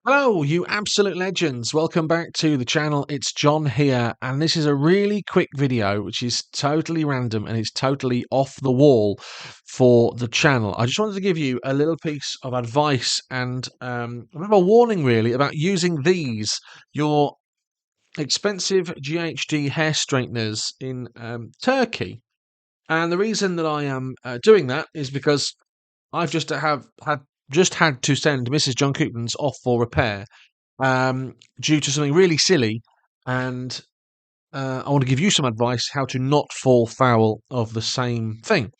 Hello, you absolute legends. Welcome back to the channel. It's John here, and this is a really quick video, which is totally random and it's totally off the wall for the channel. I just wanted to give you a little piece of advice and a bit of a warning, really, about using your expensive GHD hair straighteners in Turkey. And the reason that I am doing that is because I've just had to send Mrs. John Coupland's off for repair due to something really silly, and I want to give you some advice how to not fall foul of the same thing.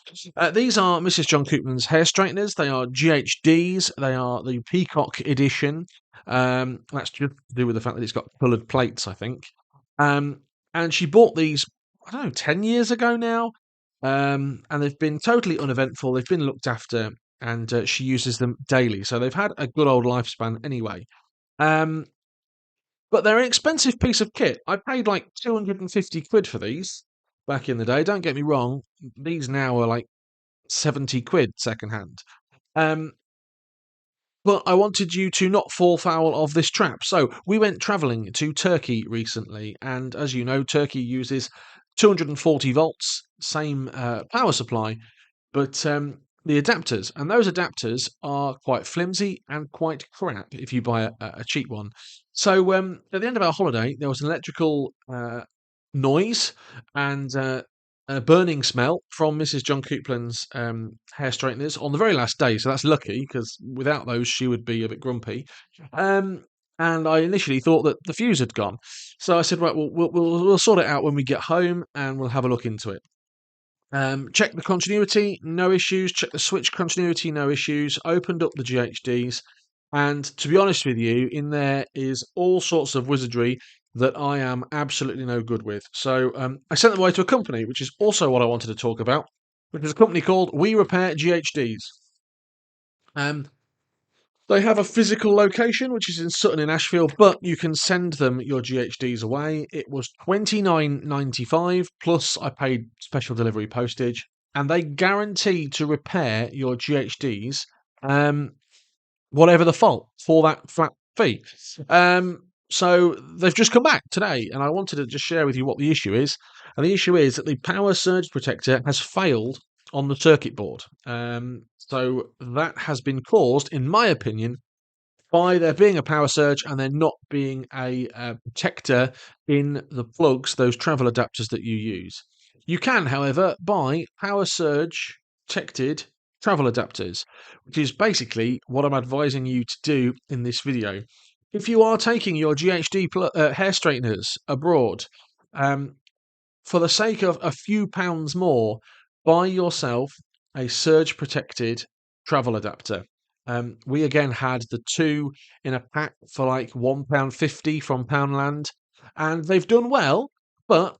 These are Mrs. John Coupland's hair straighteners. They are GHDs. They are the Peacock edition. That's just to do with the fact that it's got coloured plates, I think. And she bought these, I don't know, 10 years ago now. And they've been totally uneventful. They've been looked after, and she uses them daily. So they've had a good old lifespan anyway. Um, but they're an expensive piece of kit. I paid like 250 quid for these back in the day. Don't get me wrong. These now are like 70 quid secondhand. Um, but I wanted you to not fall foul of this trap. So we went travelling to Turkey recently, and as you know, Turkey uses 240 volts, same power supply, but the adapters, and those adapters are quite flimsy and quite crap if you buy a cheap one. So at the end of our holiday, there was an electrical noise and a burning smell from Mrs. John Coupland's hair straighteners on the very last day. So that's lucky, because without those, she would be a bit grumpy. Um, and I initially thought that the fuse had gone. So I said, right, we'll sort it out when we get home, and we'll have a look into it. Check the continuity, no issues. Check the switch continuity, no issues. Opened up the GHDs, and to be honest with you, in there is all sorts of wizardry that I am absolutely no good with. So I sent them away to a company, which is also what I wanted to talk about, which is a company called We Repair GHDs. They have a physical location, which is in Sutton in Ashfield, but you can send them your GHDs away. It was £29.95 plus I paid special delivery postage, and they guarantee to repair your GHDs, whatever the fault, for that flat fee. So they've just come back today, and I wanted to just share with you what the issue is. And the issue is that the power surge protector has failed on the circuit board. So that has been caused, in my opinion, by there being a power surge and there not being a protector in the plugs, those travel adapters that you use. You can, however, buy power surge protected travel adapters, which is basically what I'm advising you to do in this video. If you are taking your GHD hair straighteners abroad, for the sake of a few pounds more, buy yourself a surge protected travel adapter. We again had the two in a pack for like £1.50 from Poundland, and they've done well, but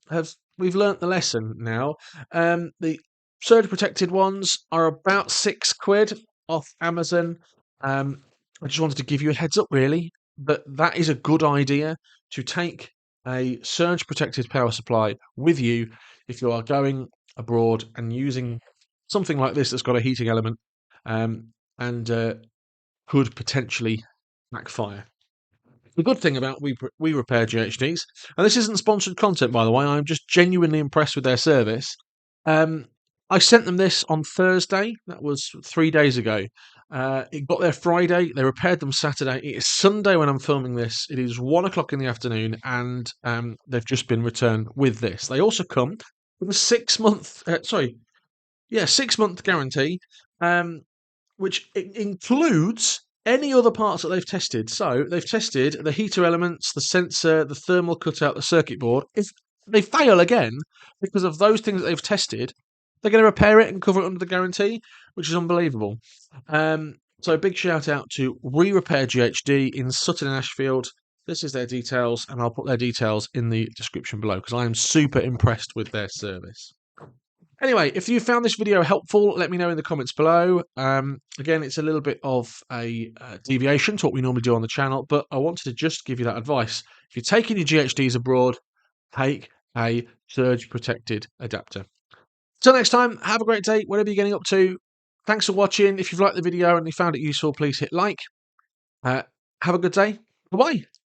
we've learnt the lesson now. The surge protected ones are about £6 off Amazon. I just wanted to give you a heads up, really, but that is a good idea to take a surge protected power supply with you if you are going abroad and using something like this that's got a heating element, and could potentially backfire. The good thing about we repair GHDs, and this isn't sponsored content, by the way, I'm just genuinely impressed with their service. I sent them this on Thursday. That was 3 days ago. It got there Friday. They repaired them Saturday. It is Sunday when I'm filming this. It is 1 o'clock in the afternoon, and they've just been returned with this. They also come with a 6 month, 6 month guarantee, which includes any other parts that they've tested. So they've tested the heater elements, the sensor, the thermal cutout, the circuit board. If they fail again because of those things that they've tested, they're going to repair it and cover it under the guarantee, which is unbelievable. So a big shout out to We Repair GHD in Sutton and Ashfield. This is their details, and I'll put their details in the description below because I am super impressed with their service. Anyway, if you found this video helpful, let me know in the comments below. Again, it's a little bit of a deviation to what we normally do on the channel, but I wanted to just give you that advice. If you're taking your GHDs abroad, take a surge protected adapter. Till next time, have a great day, whatever you're getting up to. Thanks for watching. If you've liked the video and you found it useful, please hit like. Have a good day. Bye bye.